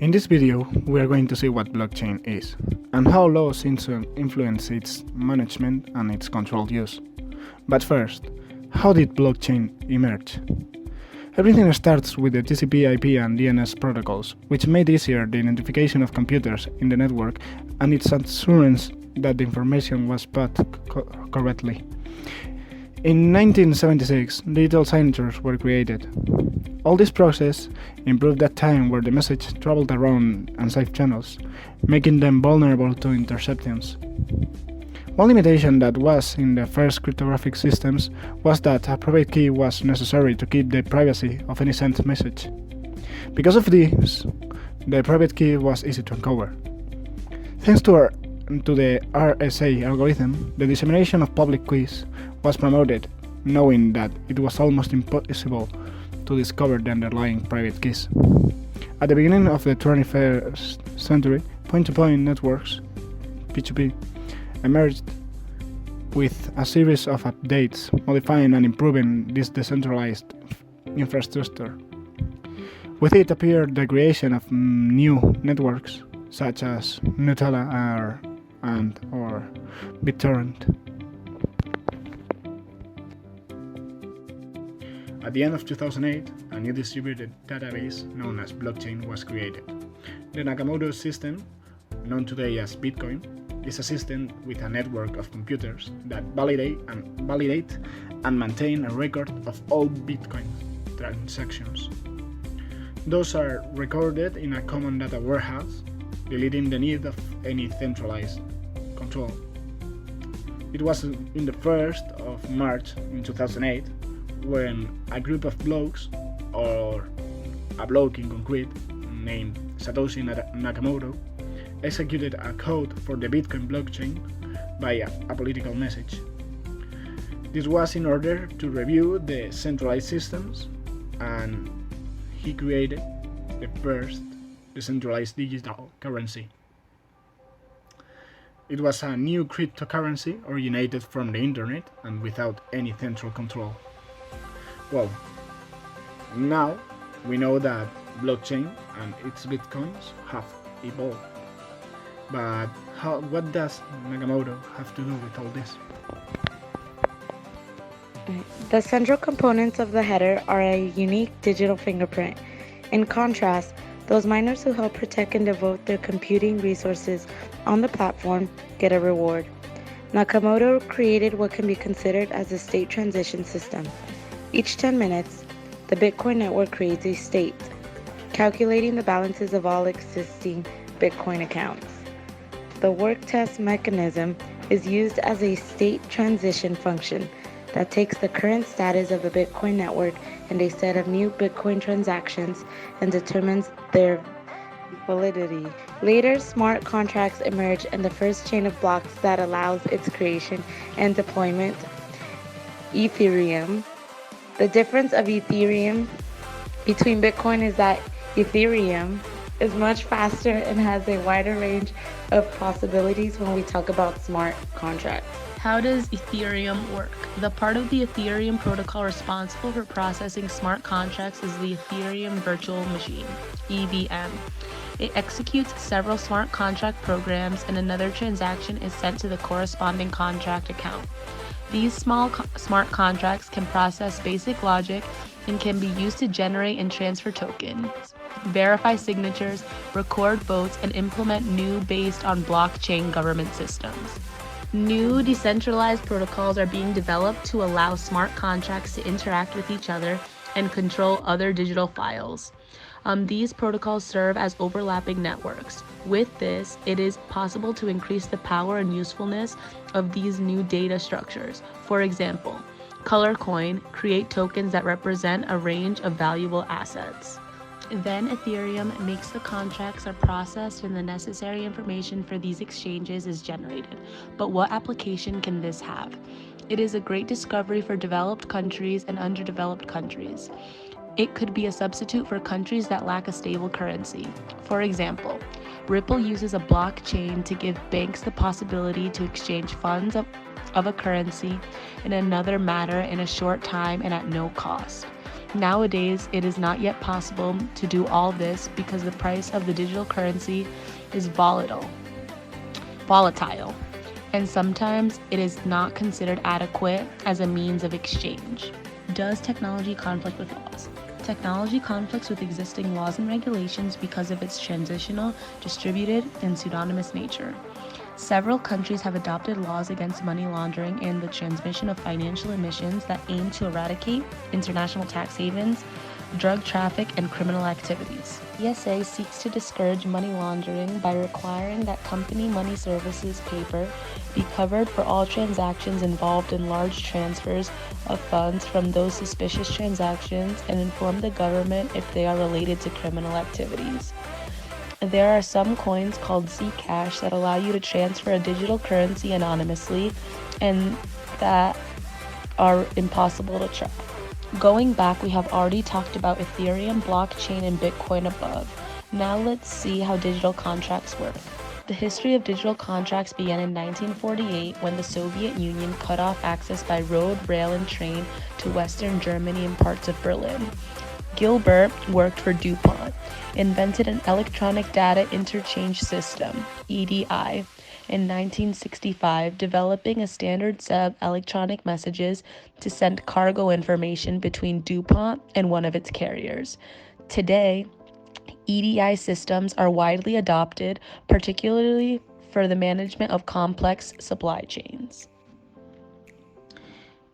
In this video, we are going to see what blockchain is, and how laws influence its management and its controlled use. But first, how did blockchain emerge? Everything starts with the TCP/IP and DNS protocols, which made easier the identification of computers in the network and its assurance that the information was put correctly. In 1976, digital signatures were created. All this process improved that time where the message traveled around unsafe channels, making them vulnerable to interceptions. One limitation that was in the first cryptographic systems was that a private key was necessary to keep the privacy of any sent message. Because of this, the private key was easy to uncover. Thanks to the RSA algorithm, the dissemination of public keys was promoted, knowing that it was almost impossible to discover the underlying private keys. At the beginning of the 21st century, point-to-point networks, P2P, emerged with a series of updates, modifying and improving this decentralized infrastructure. With it appeared the creation of new networks, such as Nutella or BitTorrent. At the end of 2008, a new distributed database known as blockchain was created. The Nakamoto system, known today as Bitcoin, is a system with a network of computers that validate and maintain a record of all Bitcoin transactions. Those are recorded in a common data warehouse, deleting the need of any centralized control. It was in the 1st of March in 2008 when a group of blokes, or a bloke in concrete named Satoshi Nakamoto, executed a code for the Bitcoin blockchain via a political message. This was in order to review the centralized systems, and he created the first decentralized digital currency. It was a new cryptocurrency originated from the internet and without any central control. Well, now we know that blockchain and its bitcoins have evolved. But what does Nakamoto have to do with all this? The central components of the header are a unique digital fingerprint. In contrast, those miners who help protect and devote their computing resources on the platform get a reward. Nakamoto created what can be considered as a state transition system. Each 10 minutes, the Bitcoin network creates a state, calculating the balances of all existing Bitcoin accounts. The work test mechanism is used as a state transition function that takes the current status of the Bitcoin network and a set of new Bitcoin transactions and determines their validity. Later, smart contracts emerge and the first chain of blocks that allows its creation and deployment, Ethereum. The difference of Ethereum between Bitcoin is that Ethereum is much faster and has a wider range of possibilities when we talk about smart contracts. How does Ethereum work? The part of the Ethereum protocol responsible for processing smart contracts is the Ethereum Virtual Machine, EVM. It executes several smart contract programs, and another transaction is sent to the corresponding contract account. These smart contracts can process basic logic and can be used to generate and transfer tokens, verify signatures, record votes, and implement new based on blockchain government systems. New decentralized protocols are being developed to allow smart contracts to interact with each other and control other digital files. These protocols serve as overlapping networks. With this, it is possible to increase the power and usefulness of these new data structures. For example, ColorCoin create tokens that represent a range of valuable assets. Then Ethereum makes the contracts are processed and the necessary information for these exchanges is generated. But what application can this have? It is a great discovery for developed countries and underdeveloped countries. It could be a substitute for countries that lack a stable currency. For example, Ripple uses a blockchain to give banks the possibility to exchange funds of a currency in another matter in a short time and at no cost. Nowadays, it is not yet possible to do all this because the price of the digital currency is volatile, and sometimes it is not considered adequate as a means of exchange. Does technology conflict with laws? Technology conflicts with existing laws and regulations because of its transitional, distributed, and pseudonymous nature. Several countries have adopted laws against money laundering and the transmission of financial emissions that aim to eradicate international tax havens, drug traffic, and criminal activities. ESA seeks to discourage money laundering by requiring that company money services paper be covered for all transactions involved in large transfers of funds from those suspicious transactions and inform the government if they are related to criminal activities. There are some coins called Zcash that allow you to transfer a digital currency anonymously and that are impossible to track. Going back, we have already talked about Ethereum, blockchain, and Bitcoin above. Now let's see how digital contracts work. The history of digital contracts began in 1948 when the Soviet Union cut off access by road, rail, and train to Western Germany and parts of Berlin. Gilbert worked for DuPont, invented an electronic data interchange system, EDI, in 1965, developing a standard set of electronic messages to send cargo information between DuPont and one of its carriers. Today, EDI systems are widely adopted, particularly for the management of complex supply chains.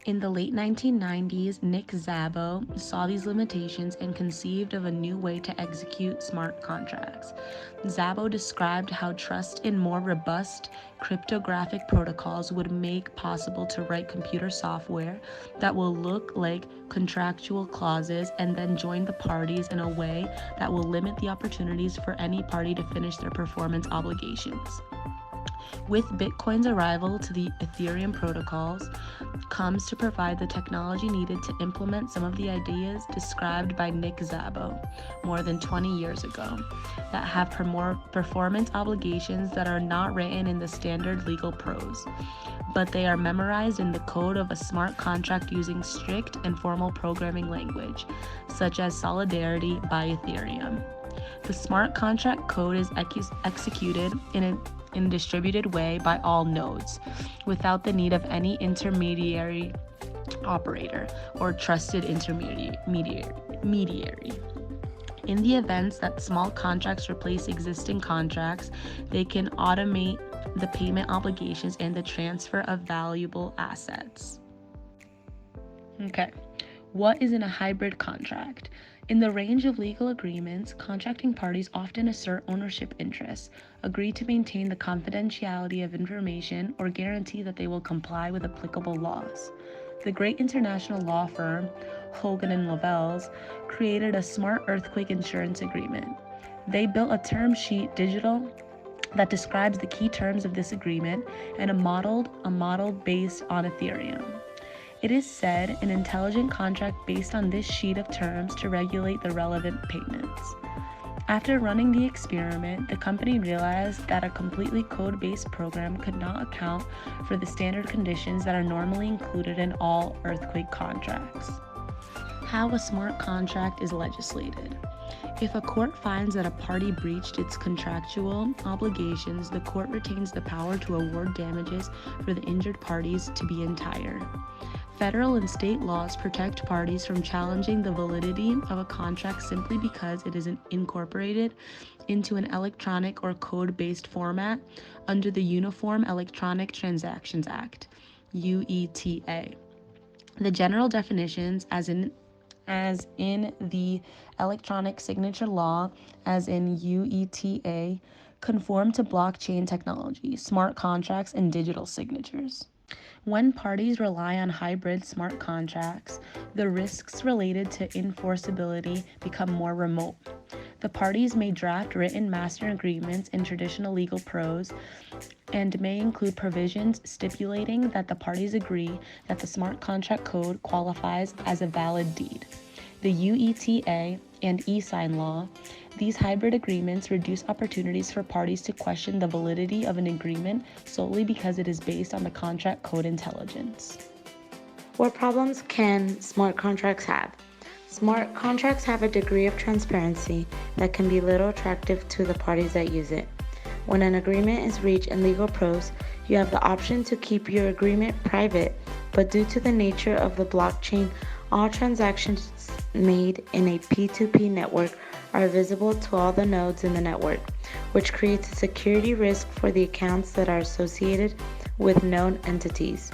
In the late 1990s, Nick Szabo saw these limitations and conceived of a new way to execute smart contracts. Szabo described how trust in more robust cryptographic protocols would make possible to write computer software that will look like contractual clauses and then join the parties in a way that will limit the opportunities for any party to finish their performance obligations. With Bitcoin's arrival to the Ethereum protocols comes to provide the technology needed to implement some of the ideas described by Nick Szabo more than 20 years ago that have performance obligations that are not written in the standard legal prose, but they are memorized in the code of a smart contract using strict and formal programming language, such as Solidarity by Ethereum. The smart contract code is executed in a distributed way by all nodes, without the need of any intermediary operator or trusted intermediary. In the events that small contracts replace existing contracts, they can automate the payment obligations and the transfer of valuable assets. Okay, what is in a hybrid contract? In the range of legal agreements, contracting parties often assert ownership interests, agree to maintain the confidentiality of information, or guarantee that they will comply with applicable laws. The great international law firm, Hogan and Lovells, created a smart earthquake insurance agreement. They built a term sheet digital that describes the key terms of this agreement and a model based on Ethereum. It is said an intelligent contract based on this sheet of terms to regulate the relevant payments. After running the experiment, the company realized that a completely code-based program could not account for the standard conditions that are normally included in all earthquake contracts. How a smart contract is legislated. If a court finds that a party breached its contractual obligations, the court retains the power to award damages for the injured parties to be entire. Federal and state laws protect parties from challenging the validity of a contract simply because it is incorporated into an electronic or code-based format under the Uniform Electronic Transactions Act, UETA. The general definitions, as in the electronic signature law, as in UETA, conform to blockchain technology, smart contracts, and digital signatures. When parties rely on hybrid smart contracts, the risks related to enforceability become more remote. The parties may draft written master agreements in traditional legal prose and may include provisions stipulating that the parties agree that the smart contract code qualifies as a valid deed. The UETA and e-sign law, these hybrid agreements reduce opportunities for parties to question the validity of an agreement solely because it is based on the contract code intelligence. What problems can smart contracts have? Smart contracts have a degree of transparency that can be little attractive to the parties that use it. When an agreement is reached in legal prose, you have the option to keep your agreement private, but due to the nature of the blockchain, all transactions made in a P2P network are visible to all the nodes in the network, which creates a security risk for the accounts that are associated with known entities.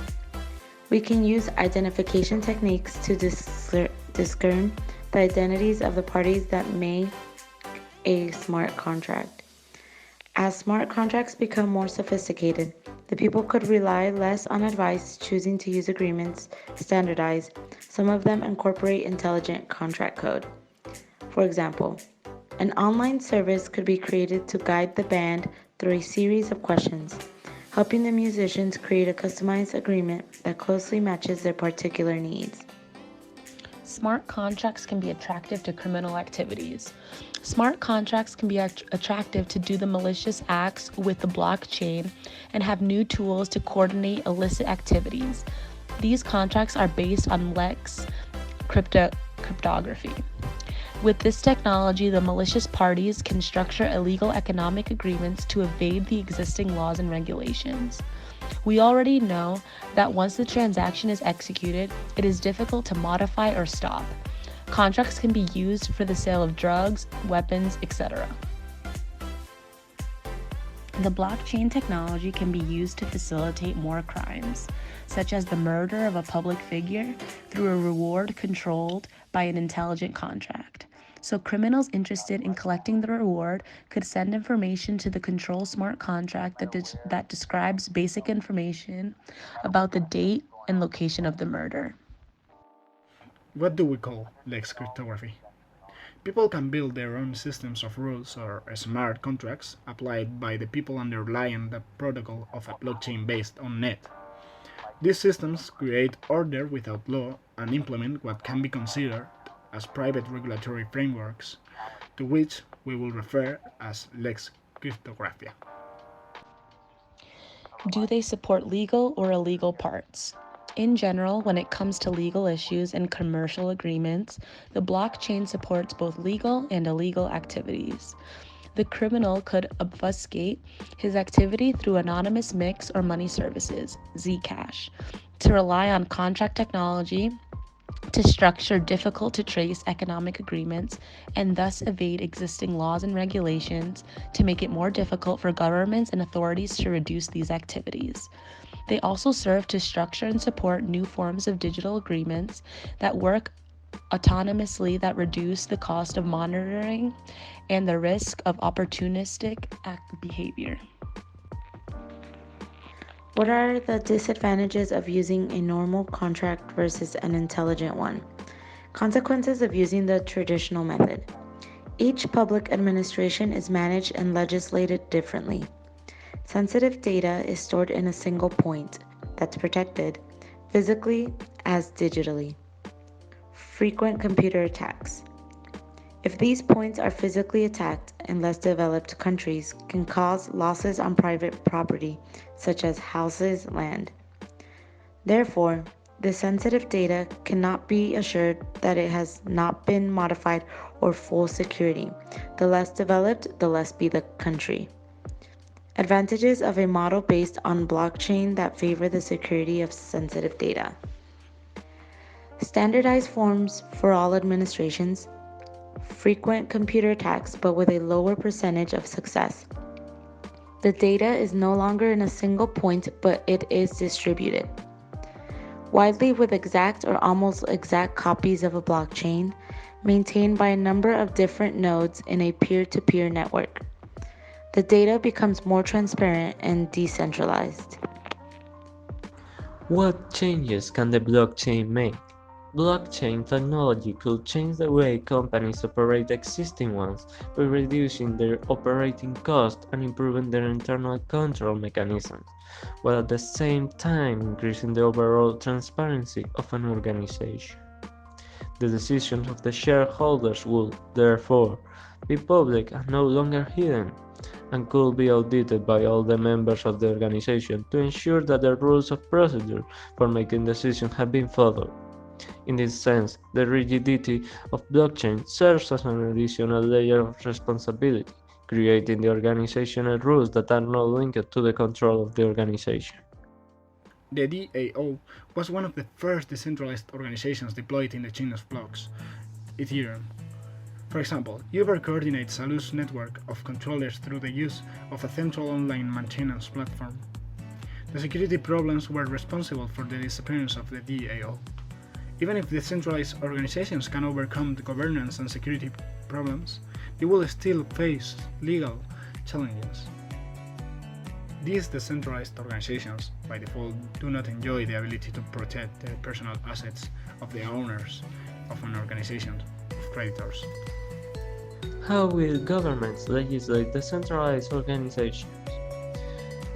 We can use identification techniques to discern the identities of the parties that make a smart contract. As smart contracts become more sophisticated, the people could rely less on advice choosing to use agreements standardized. Some of them incorporate intelligent contract code. For example, an online service could be created to guide the band through a series of questions, helping the musicians create a customized agreement that closely matches their particular needs. Smart contracts can be attractive to criminal activities. Smart contracts can be attractive to do the malicious acts with the blockchain and have new tools to coordinate illicit activities. These contracts are based on Lex cryptography. With this technology, the malicious parties can structure illegal economic agreements to evade the existing laws and regulations. We already know that once the transaction is executed, it is difficult to modify or stop. Contracts can be used for the sale of drugs, weapons, etc. The blockchain technology can be used to facilitate more crimes, such as the murder of a public figure through a reward controlled by an intelligent contract. So criminals interested in collecting the reward could send information to the control smart contract that describes basic information about the date and location of the murder. What do we call Lex cryptography? People can build their own systems of rules or smart contracts applied by the people underlying the protocol of a blockchain based on net. These systems create order without law and implement what can be considered as private regulatory frameworks, to which we will refer as Lex cryptographia. Do they support legal or illegal parts? In general, when it comes to legal issues and commercial agreements, the blockchain supports both legal and illegal activities. The criminal could obfuscate his activity through anonymous mix or money services, Zcash, to rely on contract technology to structure difficult to trace economic agreements and thus evade existing laws and regulations to make it more difficult for governments and authorities to reduce these activities. They also serve to structure and support new forms of digital agreements that work autonomously that reduce the cost of monitoring and the risk of opportunistic behavior. What are the disadvantages of using a normal contract versus an intelligent one? Consequences of using the traditional method. Each public administration is managed and legislated differently. Sensitive data is stored in a single point that's protected physically as digitally. Frequent computer attacks. If these points are physically attacked in less developed countries, can cause losses on private property, such as houses, land. Therefore, the sensitive data cannot be assured that it has not been modified or full security. The less developed, the less be the country. Advantages of a model based on blockchain that favor the security of sensitive data. Standardized forms for all administrations. Frequent computer attacks, but with a lower percentage of success. The data is no longer in a single point, but it is distributed widely with exact or almost exact copies of a blockchain, maintained by a number of different nodes in a peer-to-peer network. The data becomes more transparent and decentralized. What changes can the blockchain make? Blockchain technology could change the way companies operate existing ones by reducing their operating costs and improving their internal control mechanisms, while at the same time increasing the overall transparency of an organization. The decisions of the shareholders would, therefore, be public and no longer hidden, and could be audited by all the members of the organization to ensure that the rules of procedure for making decisions have been followed. In this sense, the rigidity of blockchain serves as an additional layer of responsibility, creating the organizational rules that are not linked to the control of the organization. The DAO was one of the first decentralized organizations deployed in the chain of blocks, Ethereum. For example, Uber coordinates a loose network of controllers through the use of a central online maintenance platform. The security problems were responsible for the disappearance of the DAO. Even if decentralized organizations can overcome the governance and security problems, they will still face legal challenges. These decentralized organizations, by default, do not enjoy the ability to protect the personal assets of the owners of an organization of creditors. How will governments legislate decentralized organizations?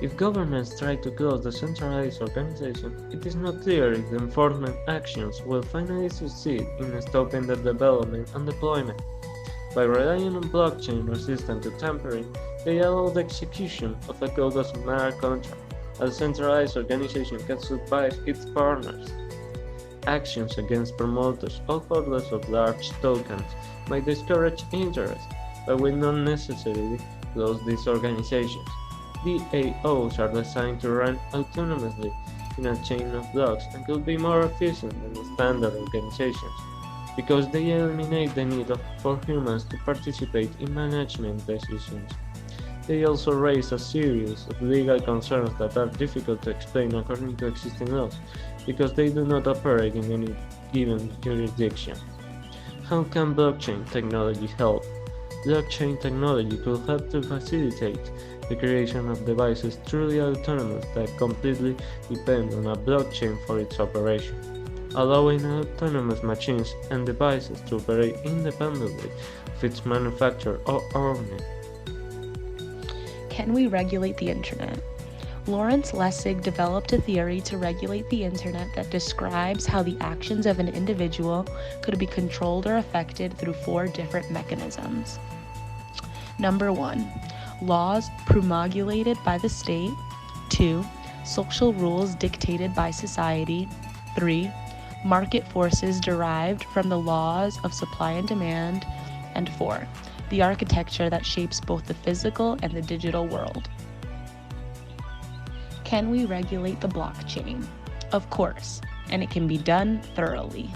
If governments try to close the centralized organization, it is not clear if the enforcement actions will finally succeed in stopping the development and deployment. By relying on blockchain resistant to tampering, they allow the execution of a code of smart contract. A centralized organization can supervise its partners. Actions against promoters or holders of large tokens might discourage interest, but will not necessarily close these organizations. DAOs are designed to run autonomously in a chain of blocks and could be more efficient than standard organizations, because they eliminate the need for humans to participate in management decisions. They also raise a series of legal concerns that are difficult to explain according to existing laws, because they do not operate in any given jurisdiction. How can blockchain technology help? Blockchain technology could help to facilitate the creation of devices truly autonomous that completely depend on a blockchain for its operation, allowing autonomous machines and devices to operate independently of its manufacturer or owner. Can we regulate the internet? Lawrence Lessig developed a theory to regulate the internet that describes how the actions of an individual could be controlled or affected through 4 different mechanisms. Number 1, laws promulgated by the state. 2, social rules dictated by society. 3, market forces derived from the laws of supply and demand. And 4, the architecture that shapes both the physical and the digital world. Can we regulate the blockchain? Of course, and it can be done thoroughly.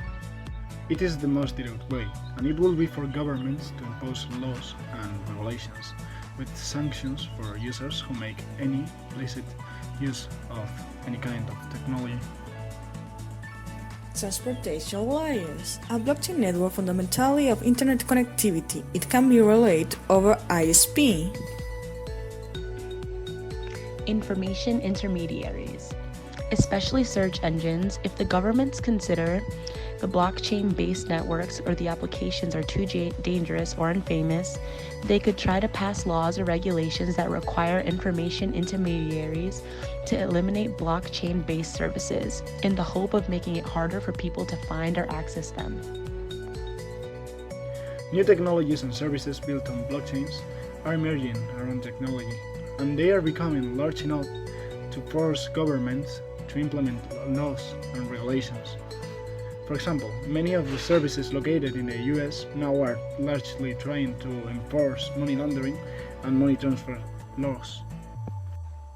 It is the most direct way, and it will be for governments to impose laws and regulations with sanctions for users who make any illicit use of any kind of technology. Transportation layers. A blockchain network fundamentally of internet connectivity. It can be relayed over ISP. Information intermediaries, especially search engines. If the governments consider the blockchain-based networks or the applications are too dangerous or infamous, they could try to pass laws or regulations that require information intermediaries to eliminate blockchain-based services in the hope of making it harder for people to find or access them. New technologies and services built on blockchains are emerging around technology, and they are becoming large enough to force governments to implement laws and regulations. For example, many of the services located in the US now are largely trying to enforce money laundering and money transfer laws.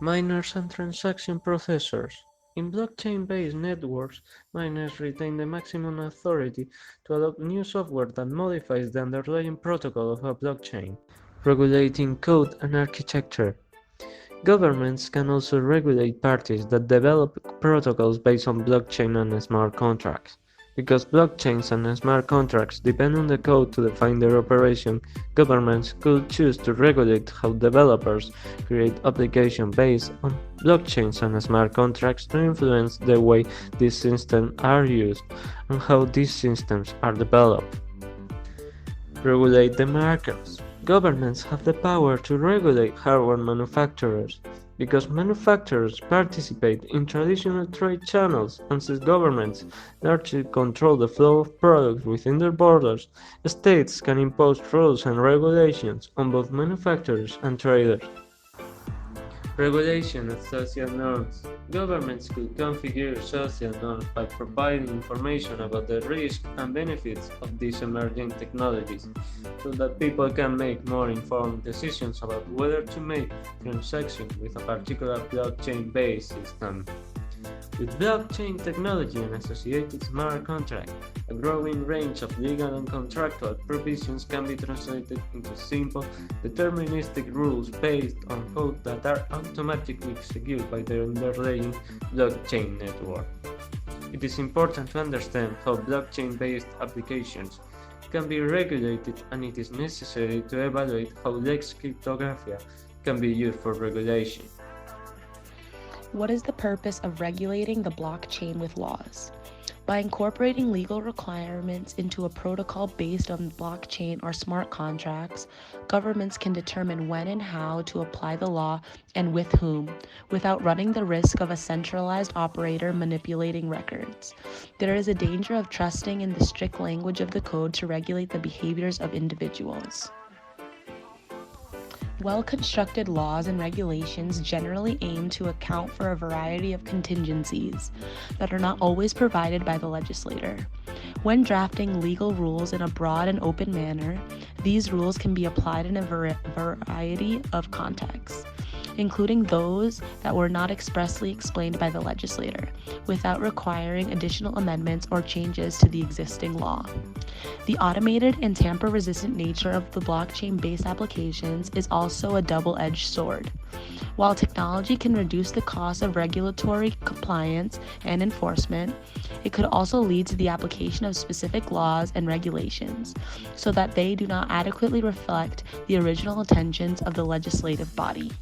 Miners and transaction processors. In blockchain-based networks, miners retain the maximum authority to adopt new software that modifies the underlying protocol of a blockchain, regulating code and architecture. Governments can also regulate parties that develop protocols based on blockchain and smart contracts. Because blockchains and smart contracts depend on the code to define their operation, governments could choose to regulate how developers create applications based on blockchains and smart contracts to influence the way these systems are used and how these systems are developed. Regulate the markets. Governments have the power to regulate hardware manufacturers. Because manufacturers participate in traditional trade channels and since governments largely control the flow of products within their borders, states can impose rules and regulations on both manufacturers and traders. Regulation of social norms. Governments could configure social norms by providing information about the risks and benefits of these emerging technologies, so that people can make more informed decisions about whether to make transactions with a particular blockchain-based system. With blockchain technology and associated smart contracts, a growing range of legal and contractual provisions can be translated into simple, deterministic rules based on code that are automatically executed by the underlying blockchain network. It is important to understand how blockchain-based applications can be regulated, and it is necessary to evaluate how Lex cryptography can be used for regulation. What is the purpose of regulating the blockchain with laws? By incorporating legal requirements into a protocol based on blockchain or smart contracts, governments can determine when and how to apply the law and with whom, without running the risk of a centralized operator manipulating records. There is a danger of trusting in the strict language of the code to regulate the behaviors of individuals. Well-constructed laws and regulations generally aim to account for a variety of contingencies that are not always provided by the legislator. When drafting legal rules in a broad and open manner, these rules can be applied in a variety of contexts, including those that were not expressly explained by the legislator, without requiring additional amendments or changes to the existing law. The automated and tamper-resistant nature of the blockchain-based applications is also a double-edged sword. While technology can reduce the cost of regulatory compliance and enforcement, it could also lead to the application of specific laws and regulations, so that they do not adequately reflect the original intentions of the legislative body.